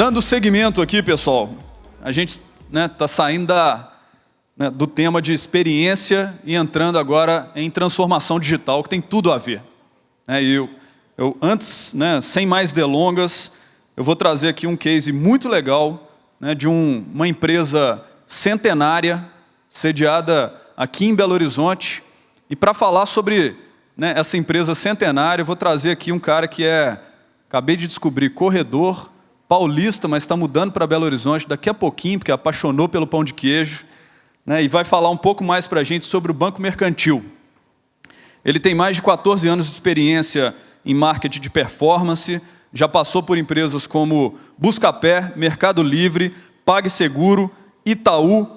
Dando seguimento aqui, pessoal, a gente está saindo do tema de experiência e entrando agora em transformação digital, que tem tudo a ver. E antes, sem mais delongas, eu vou trazer aqui um case muito legal de uma empresa centenária, sediada aqui em Belo Horizonte. E para falar sobre essa empresa centenária, eu vou trazer aqui um cara que acabei de descobrir, corredor, paulista, mas está mudando para Belo Horizonte daqui a pouquinho, porque apaixonou pelo pão de queijo, e vai falar um pouco mais para a gente sobre o Banco Mercantil. Ele tem mais de 14 anos de experiência em marketing de performance, já passou por empresas como Buscapé, Mercado Livre, PagSeguro, Itaú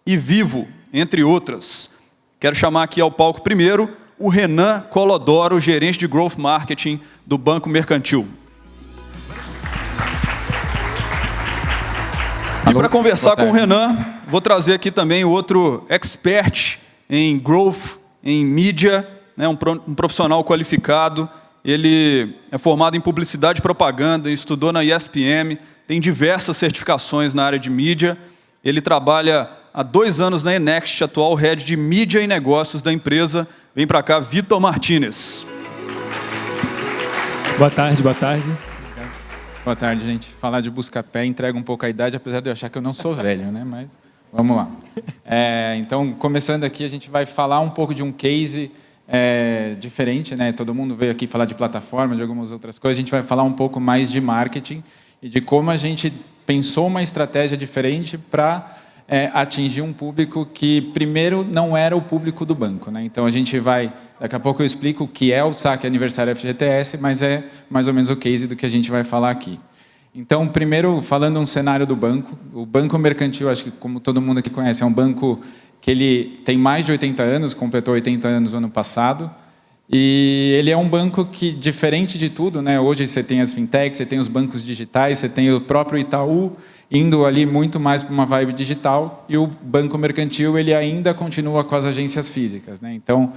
e Vivo, entre outras. Quero chamar aqui ao palco primeiro o Renan Colodoro, gerente de Growth Marketing do Banco Mercantil. E para conversar com o Renan, vou trazer aqui também o outro expert em Growth, em mídia, um profissional qualificado. Ele é formado em Publicidade e Propaganda, estudou na ESPM, tem diversas certificações na área de mídia. Ele trabalha há 2 anos na Enext, atual head de mídia e negócios da empresa. Vem para cá, Vitor Martinez. Boa tarde, boa tarde. Boa tarde, gente. Falar de Buscapé entrega um pouco a idade, apesar de eu achar que eu não sou velho, mas vamos lá. Então, começando aqui, a gente vai falar um pouco de um case diferente, Todo mundo veio aqui falar de plataforma, de algumas outras coisas. A gente vai falar um pouco mais de marketing e de como a gente pensou uma estratégia diferente para atingir um público que, primeiro, não era o público do banco. Então, a gente vai... Daqui a pouco eu explico o que é o Saque Aniversário FGTS, mas é mais ou menos o case do que a gente vai falar aqui. Então, primeiro, falando um cenário do banco. O Banco Mercantil, acho que como todo mundo aqui conhece, é um banco que ele tem mais de 80 anos, completou 80 anos no ano passado. E ele é um banco que, diferente de tudo, hoje você tem as fintechs, você tem os bancos digitais, você tem o próprio Itaú, indo ali muito mais para uma vibe digital, e o Banco Mercantil ele ainda continua com as agências físicas. Então,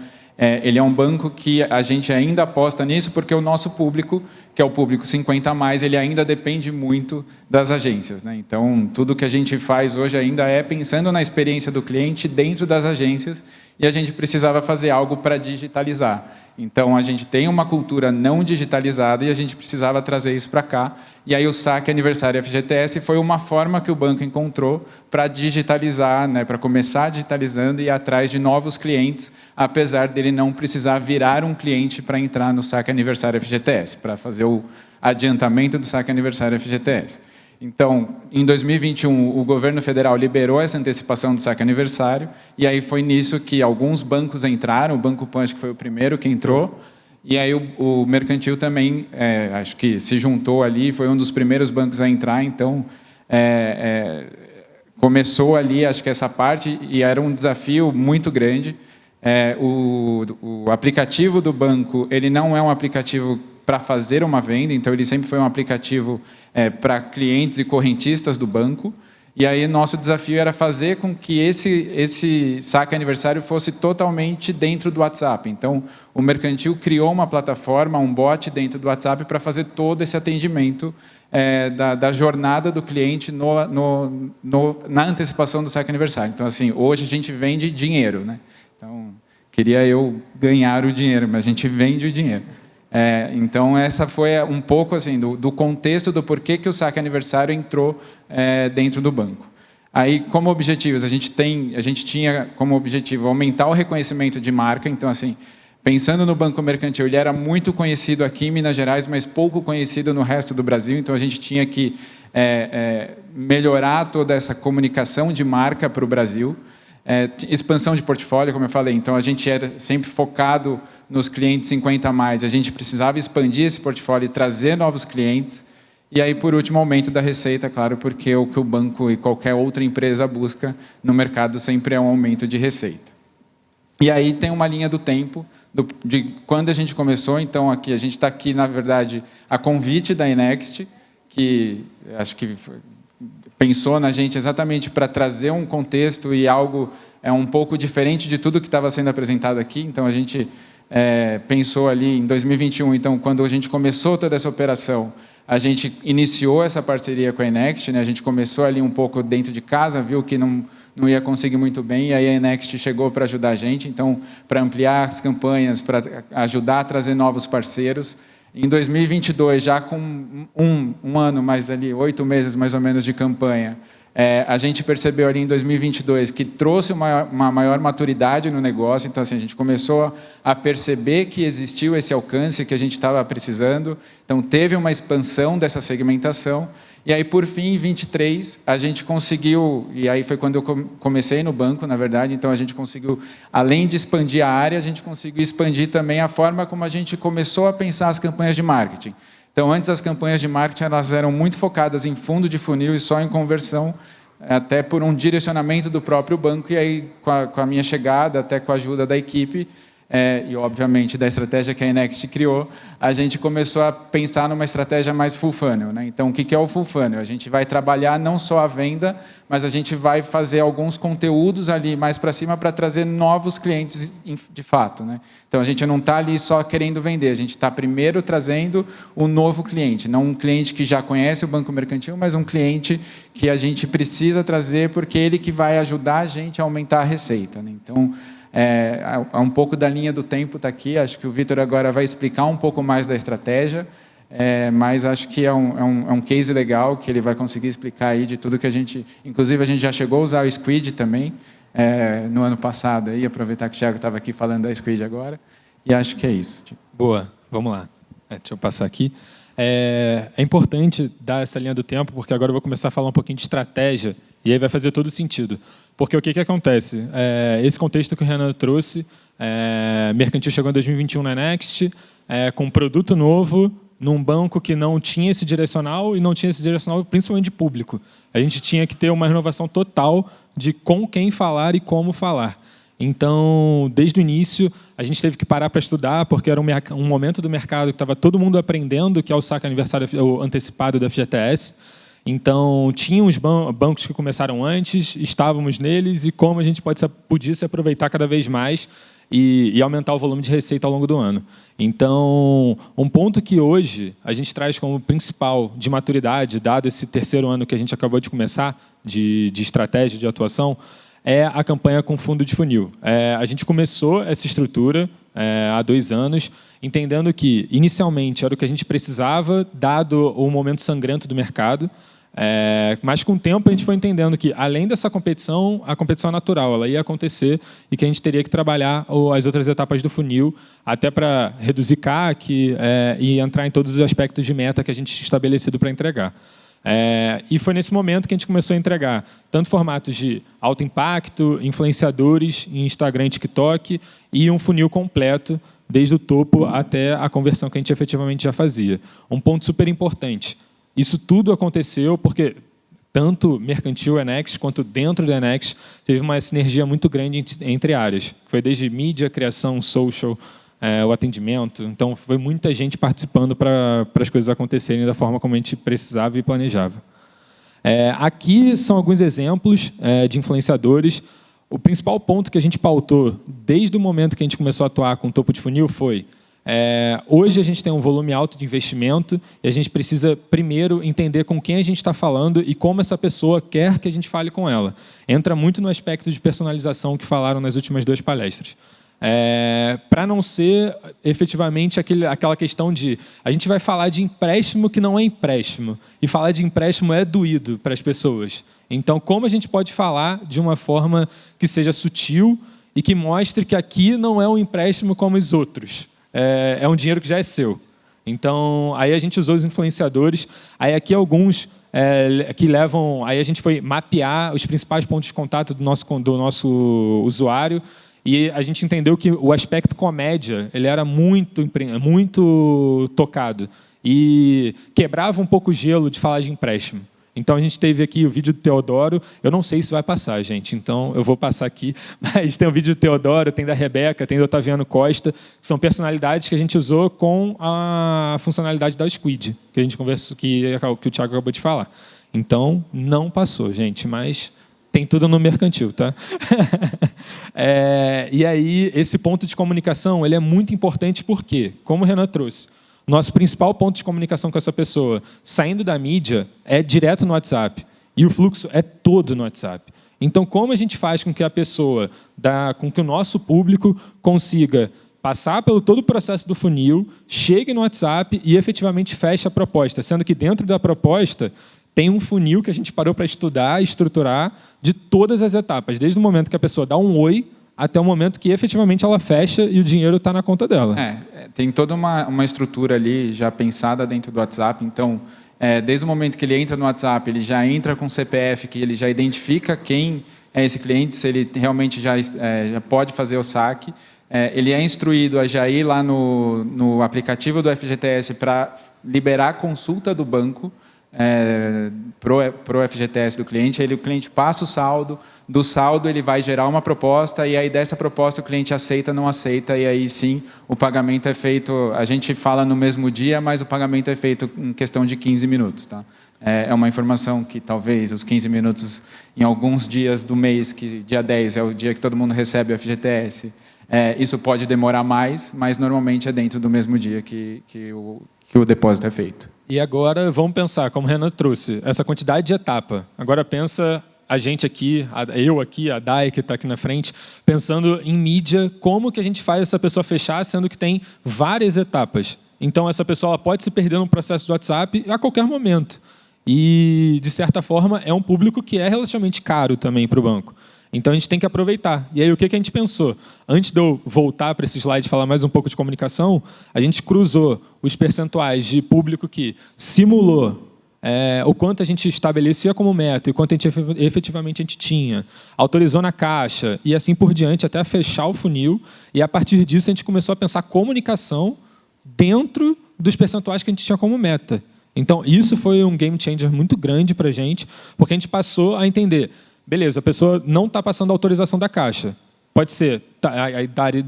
ele é um banco que a gente ainda aposta nisso, porque o nosso público, que é o público 50+, ele ainda depende muito das agências. Então, tudo que a gente faz hoje ainda é pensando na experiência do cliente dentro das agências, e a gente precisava fazer algo para digitalizar. Então, a gente tem uma cultura não digitalizada e a gente precisava trazer isso para cá. E aí o Saque Aniversário FGTS foi uma forma que o banco encontrou para digitalizar, para começar digitalizando e ir atrás de novos clientes, apesar dele não precisar virar um cliente para entrar no Saque Aniversário FGTS, para fazer o adiantamento do Saque Aniversário FGTS. Então, em 2021, o governo federal liberou essa antecipação do Saque Aniversário, e aí foi nisso que alguns bancos entraram, o Banco Pan acho que foi o primeiro que entrou, e aí o Mercantil também, acho que se juntou ali, foi um dos primeiros bancos a entrar, então começou ali, acho que essa parte, e era um desafio muito grande. O aplicativo do banco, ele não é um aplicativo para fazer uma venda, então ele sempre foi um aplicativo para clientes e correntistas do banco. E aí nosso desafio era fazer com que esse Saque Aniversário fosse totalmente dentro do WhatsApp. Então, o Mercantil criou uma plataforma, um bot dentro do WhatsApp para fazer todo esse atendimento da jornada do cliente na antecipação do Saque Aniversário. Então, assim, hoje a gente vende dinheiro, Então, queria eu ganhar o dinheiro, mas a gente vende o dinheiro. Então, essa foi um pouco assim, do contexto do porquê que o Saque Aniversário entrou dentro do banco. Aí, como objetivos, a gente tinha como objetivo aumentar o reconhecimento de marca. Então, assim, pensando no Banco Mercantil, ele era muito conhecido aqui em Minas Gerais, mas pouco conhecido no resto do Brasil. Então, a gente tinha que melhorar toda essa comunicação de marca para o Brasil. Expansão de portfólio, como eu falei. Então, a gente era sempre focado nos clientes 50+. A gente precisava expandir esse portfólio e trazer novos clientes. E aí, por último, aumento da receita, claro, porque o que o banco e qualquer outra empresa busca no mercado sempre é um aumento de receita. E aí tem uma linha do tempo de quando a gente começou. Então, aqui a gente está aqui, na verdade, a convite da Enext, que acho que pensou na gente exatamente para trazer um contexto e algo um pouco diferente de tudo que estava sendo apresentado aqui. Então, a gente pensou ali em 2021, então, quando a gente começou toda essa operação, a gente iniciou essa parceria com a Enext, né? A gente começou ali um pouco dentro de casa, viu que não ia conseguir muito bem, e aí a Enext chegou para ajudar a gente, então, para ampliar as campanhas, para ajudar a trazer novos parceiros. Em 2022, já com um ano, mais ali, 8 meses mais ou menos de campanha, a gente percebeu ali em 2022 que trouxe uma maior maturidade no negócio, então assim, a gente começou a perceber que existiu esse alcance que a gente estava precisando, então teve uma expansão dessa segmentação, e aí por fim, em 23, a gente conseguiu, e aí foi quando eu comecei no banco, na verdade, então a gente conseguiu, além de expandir a área, a gente conseguiu expandir também a forma como a gente começou a pensar as campanhas de marketing. Então, antes as campanhas de marketing elas eram muito focadas em fundo de funil e só em conversão, até por um direcionamento do próprio banco, e aí com a minha chegada, até com a ajuda da equipe, e obviamente da estratégia que a Enext criou, a gente começou a pensar numa estratégia mais full funnel, né? Então, o que é o full funnel? A gente vai trabalhar não só a venda, mas a gente vai fazer alguns conteúdos ali mais para cima para trazer novos clientes de fato, né? Então, a gente não está ali só querendo vender, a gente está primeiro trazendo um novo cliente, não um cliente que já conhece o Banco Mercantil, mas um cliente que a gente precisa trazer porque ele que vai ajudar a gente a aumentar a receita, né? Então, um pouco da linha do tempo está aqui, acho que o Vitor agora vai explicar um pouco mais da estratégia, mas acho que é um case legal que ele vai conseguir explicar aí de tudo que a gente... Inclusive, a gente já chegou a usar o Squid também, no ano passado, aí, aproveitar que o Thiago estava aqui falando da Squid agora, e acho que é isso. Boa, vamos lá. Deixa eu passar aqui. É importante dar essa linha do tempo, porque agora eu vou começar a falar um pouquinho de estratégia, e aí vai fazer todo sentido. Porque o que acontece? Esse contexto que o Renan trouxe, Mercantil chegou em 2021 na Next, com um produto novo, num banco que não tinha esse direcional, e não tinha esse direcional principalmente de público. A gente tinha que ter uma renovação total de com quem falar e como falar. Então, desde o início, a gente teve que parar para estudar, porque era um momento do mercado que estava todo mundo aprendendo, que é o saque aniversário antecipado da FGTS. Então, tinha os bancos que começaram antes, estávamos neles, e como a gente podia se aproveitar cada vez mais e aumentar o volume de receita ao longo do ano. Então, um ponto que hoje a gente traz como principal de maturidade, dado esse terceiro ano que a gente acabou de começar, de estratégia, de atuação, é a campanha com fundo de funil. A gente começou essa estrutura há 2 anos, entendendo que, inicialmente, era o que a gente precisava, dado o momento sangrento do mercado, mas, com o tempo, a gente foi entendendo que, além dessa competição, a competição natural ela ia acontecer e que a gente teria que trabalhar as outras etapas do funil, até para reduzir CAC e entrar em todos os aspectos de meta que a gente tinha estabelecido para entregar. E foi nesse momento que a gente começou a entregar tanto formatos de alto impacto, influenciadores em Instagram e TikTok, e um funil completo, desde o topo até a conversão que a gente efetivamente já fazia. Um ponto super importante, isso tudo aconteceu porque tanto Mercantil e Enext, quanto dentro da Enext, teve uma sinergia muito grande entre áreas. Foi desde mídia, criação, social, o atendimento. Então, foi muita gente participando para as coisas acontecerem da forma como a gente precisava e planejava. Aqui são alguns exemplos de influenciadores. O principal ponto que a gente pautou desde o momento que a gente começou a atuar com topo de funil foi: hoje a gente tem um volume alto de investimento e a gente precisa, primeiro, entender com quem a gente está falando e como essa pessoa quer que a gente fale com ela. Entra muito no aspecto de personalização que falaram nas últimas 2 palestras. Para não ser efetivamente aquela questão de a gente vai falar de empréstimo que não é empréstimo, e falar de empréstimo é doído para as pessoas. Então, como a gente pode falar de uma forma que seja sutil e que mostre que aqui não é um empréstimo como os outros, é um dinheiro que já é seu. Então, aí a gente usou os influenciadores, aí aqui alguns que levam, aí a gente foi mapear os principais pontos de contato do nosso usuário. E a gente entendeu que o aspecto comédia ele era muito tocado e quebrava um pouco o gelo de falar de empréstimo. Então, a gente teve aqui o vídeo do Teodoro. Eu não sei se vai passar, gente, então eu vou passar aqui. Mas tem o vídeo do Teodoro, tem da Rebeca, tem do Otaviano Costa, que são personalidades que a gente usou com a funcionalidade da Squid, que a gente conversou, que o Thiago acabou de falar. Então, não passou, gente, mas tem tudo no Mercantil, tá? E aí, esse ponto de comunicação ele é muito importante porque, como o Renan trouxe, nosso principal ponto de comunicação com essa pessoa, saindo da mídia, é direto no WhatsApp. E o fluxo é todo no WhatsApp. Então, como a gente faz com que a pessoa, com que o nosso público consiga passar pelo todo o processo do funil, chegue no WhatsApp e efetivamente feche a proposta, sendo que dentro da proposta tem um funil que a gente parou para estudar e estruturar de todas as etapas, desde o momento que a pessoa dá um oi até o momento que efetivamente ela fecha e o dinheiro está na conta dela. Tem toda uma estrutura ali já pensada dentro do WhatsApp, então desde o momento que ele entra no WhatsApp, ele já entra com o CPF, que ele já identifica quem é esse cliente, se ele realmente já pode fazer o saque. Ele é instruído a já ir lá no aplicativo do FGTS para liberar a consulta do banco pro FGTS do cliente. Aí o cliente passa o saldo, do saldo ele vai gerar uma proposta e aí dessa proposta o cliente aceita, não aceita e aí sim o pagamento é feito, a gente fala no mesmo dia, mas o pagamento é feito em questão de 15 minutos. Tá? É uma informação que talvez os 15 minutos em alguns dias do mês, que dia 10 é o dia que todo mundo recebe o FGTS, isso pode demorar mais, mas normalmente é dentro do mesmo dia que o depósito é feito. E agora vamos pensar, como o Renan trouxe, essa quantidade de etapa. Agora pensa a gente aqui, eu aqui, a Dai que está aqui na frente, pensando em mídia, como que a gente faz essa pessoa fechar, sendo que tem várias etapas. Então essa pessoa ela pode se perder no processo do WhatsApp a qualquer momento. E, de certa forma, é um público que é relativamente caro também para o banco. Então, a gente tem que aproveitar. E aí, o que a gente pensou? Antes de eu voltar para esse slide e falar mais um pouco de comunicação, a gente cruzou os percentuais de público que simulou o quanto a gente estabelecia como meta e o quanto efetivamente a gente tinha, autorizou na caixa e assim por diante, até fechar o funil. E, a partir disso, a gente começou a pensar comunicação dentro dos percentuais que a gente tinha como meta. Então, isso foi um game changer muito grande para a gente, porque a gente passou a entender... Beleza, a pessoa não está passando a autorização da caixa. Pode ser,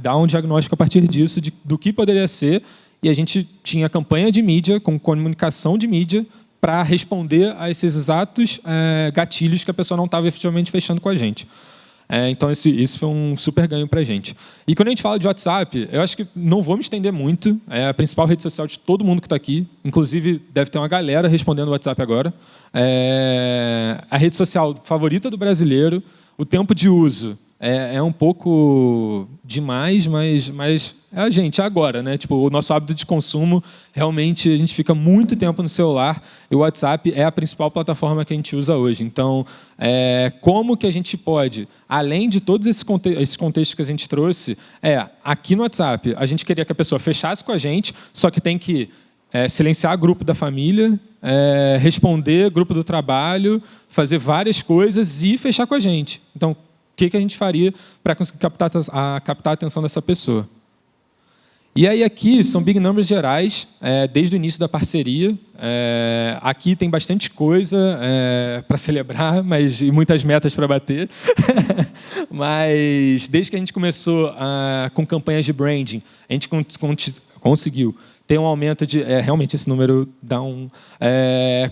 dar um diagnóstico a partir disso, do que poderia ser, e a gente tinha campanha de mídia, com comunicação de mídia, para responder a esses exatos gatilhos que a pessoa não estava efetivamente fechando com a gente. Então, isso foi um super ganho para a gente. E quando a gente fala de WhatsApp, eu acho que não vou me estender muito, é a principal rede social de todo mundo que está aqui, inclusive deve ter uma galera respondendo o WhatsApp agora. A rede social favorita do brasileiro, o tempo de uso é um pouco demais, mas a gente agora, né? Tipo, o nosso hábito de consumo, realmente a gente fica muito tempo no celular e o WhatsApp é a principal plataforma que a gente usa hoje. Então, como que a gente pode, além de todos esses contextos que a gente trouxe, aqui no WhatsApp, a gente queria que a pessoa fechasse com a gente, só que tem que silenciar grupo da família, responder grupo do trabalho, fazer várias coisas e fechar com a gente. Então, o que a gente faria para conseguir captar a atenção dessa pessoa? E aí aqui são big numbers gerais, desde o início da parceria. Aqui tem bastante coisa para celebrar, e muitas metas para bater. Mas desde que a gente começou com campanhas de branding, a gente conseguiu ter um aumento de... realmente esse número dá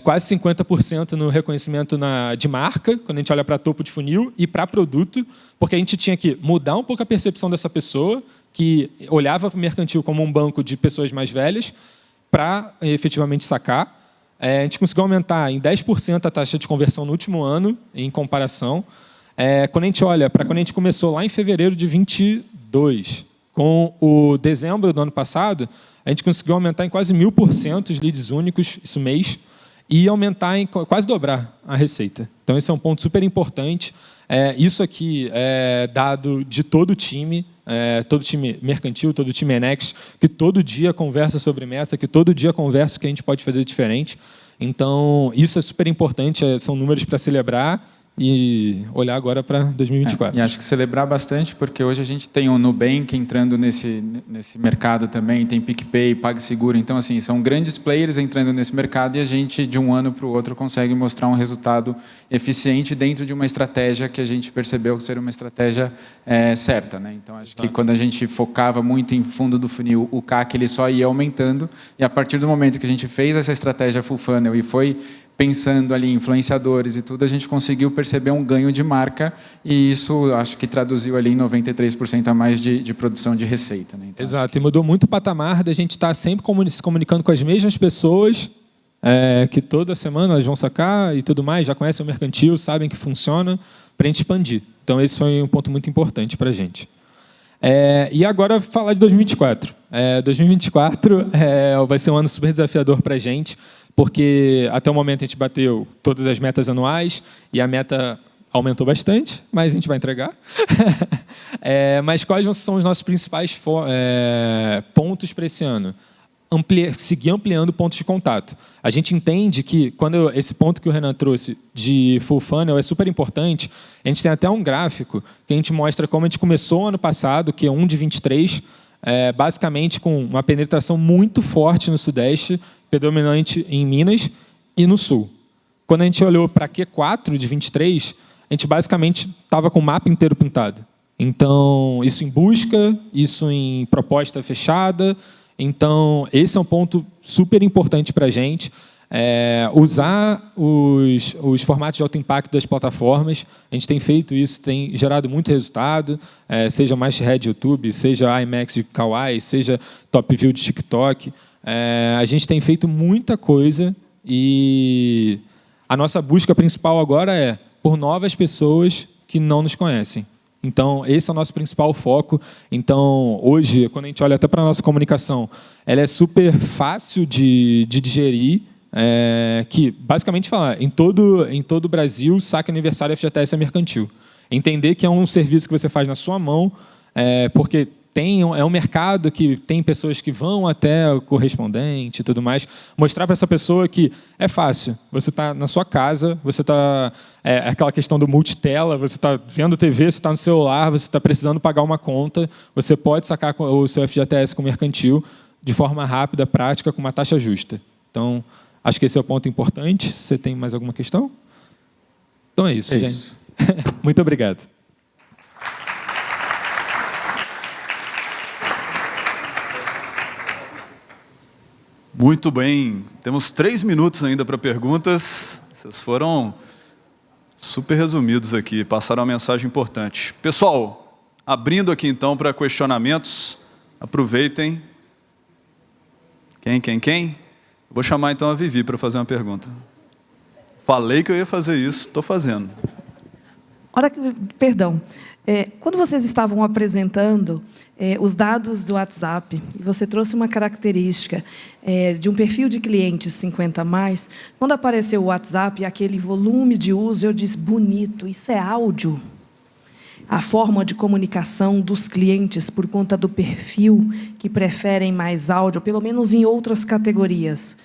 quase 50% no reconhecimento de marca, quando a gente olha para topo de funil, e para produto, porque a gente tinha que mudar um pouco a percepção dessa pessoa, que olhava para o mercantil como um banco de pessoas mais velhas, para efetivamente sacar. A gente conseguiu aumentar em 10% a taxa de conversão no último ano, em comparação. Quando a gente olha para quando a gente começou lá em fevereiro de 2022, com o dezembro do ano passado, a gente conseguiu aumentar em quase 1000% os leads únicos esse mês e aumentar quase dobrar a receita. Então, esse é um ponto super importante. Isso aqui é dado de todo o time mercantil, todo o time Enex, que todo dia conversa sobre meta, que todo dia conversa o que a gente pode fazer diferente. Então, isso é super importante, são números para celebrar e olhar agora para 2024. E acho que celebrar bastante, porque hoje a gente tem o Nubank entrando nesse mercado também, tem PicPay, PagSeguro, então assim, são grandes players entrando nesse mercado e a gente, de um ano para o outro, consegue mostrar um resultado eficiente dentro de uma estratégia que a gente percebeu ser uma estratégia certa. Né? Então, acho que quando a gente focava muito em fundo do funil, o CAC ele só ia aumentando, e a partir do momento que a gente fez essa estratégia full funnel e foi pensando ali em influenciadores e tudo, a gente conseguiu perceber um ganho de marca e isso acho que traduziu ali em 93% a mais de produção de receita. Né? Então, exato, e mudou muito o patamar da gente estar sempre se comunicando com as mesmas pessoas, que toda semana elas vão sacar e tudo mais, já conhecem o mercantil, sabem que funciona, para a gente expandir. Então, esse foi um ponto muito importante para a gente. E agora, falar de 2024. 2024 vai ser um ano super desafiador para a gente, porque até o momento a gente bateu todas as metas anuais e a meta aumentou bastante, mas a gente vai entregar. Mas quais são os nossos principais pontos para esse ano? Seguir ampliando pontos de contato. A gente entende que, quando esse ponto que o Renan trouxe de full funnel é super importante, a gente tem até um gráfico que a gente mostra como a gente começou ano passado, que é 1 de 23, basicamente com uma penetração muito forte no Sudeste, predominante em Minas e no Sul. Quando a gente olhou para Q4 de 23, a gente basicamente estava com o mapa inteiro pintado. Então, isso em busca, isso em proposta fechada. Então, esse é um ponto super importante para a gente. Usar os formatos de alto impacto das plataformas. A gente tem feito isso, tem gerado muito resultado, seja Masthead YouTube, seja IMAX de Kawaii, seja Top View de TikTok. A gente tem feito muita coisa e a nossa busca principal agora é por novas pessoas que não nos conhecem. Então, esse é o nosso principal foco. Então, hoje, quando a gente olha até para a nossa comunicação, ela é super fácil de digerir, que, basicamente, em todo o Brasil, saque aniversário FGTS é mercantil. Entender que é um serviço que você faz na sua mão, porque é um mercado que tem pessoas que vão até o correspondente e tudo mais. Mostrar para essa pessoa que é fácil. Você está na sua casa, você está... aquela questão do multitela, você está vendo TV, você está no celular, você está precisando pagar uma conta, você pode sacar o seu FGTS com mercantil de forma rápida, prática, com uma taxa justa. Então, acho que esse é o ponto importante. Você tem mais alguma questão? Então é isso, gente. Muito obrigado. Muito bem. Temos 3 minutos ainda para perguntas. Vocês foram super resumidos aqui, passaram uma mensagem importante. Pessoal, abrindo aqui então para questionamentos, aproveitem. Quem? Vou chamar então a Vivi para fazer uma pergunta. Falei que eu ia fazer isso, estou fazendo. Perdão. Quando vocês estavam apresentando os dados do WhatsApp, e você trouxe uma característica de um perfil de clientes 50+, quando apareceu o WhatsApp, aquele volume de uso, eu disse, bonito, isso é áudio. A forma de comunicação dos clientes por conta do perfil que preferem mais áudio, pelo menos em outras categorias.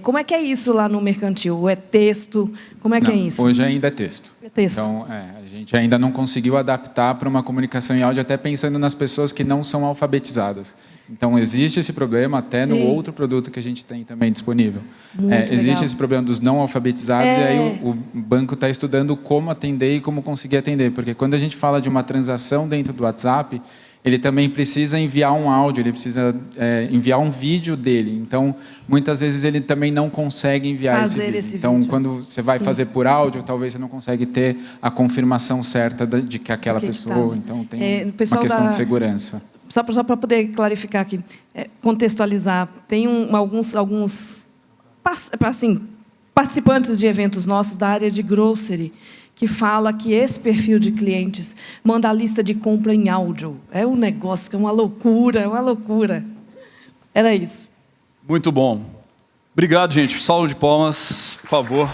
Como é que é isso lá no mercantil? Ou é texto? Como é que é isso? Hoje ainda é texto. É texto. Então, a gente ainda não conseguiu adaptar para uma comunicação em áudio, até pensando nas pessoas que não são alfabetizadas. Então, existe esse problema até no outro produto que a gente tem também disponível. Existe esse problema dos não alfabetizados, e aí o banco está estudando como atender e como conseguir atender. Porque quando a gente fala de uma transação dentro do WhatsApp, ele também precisa enviar um áudio, ele precisa enviar um vídeo dele. Então, muitas vezes, ele também não consegue enviar esse vídeo. Então, quando você vai fazer por áudio, talvez você não consegue ter a confirmação certa de que aquela pessoa... Então, tem uma questão de segurança. Só para poder clarificar aqui, contextualizar, tem alguns participantes de eventos nossos da área de grocery, que fala que esse perfil de clientes manda a lista de compra em áudio. É um negócio que é uma loucura, uma loucura. Era isso. Muito bom. Obrigado, gente. Salve de palmas, por favor.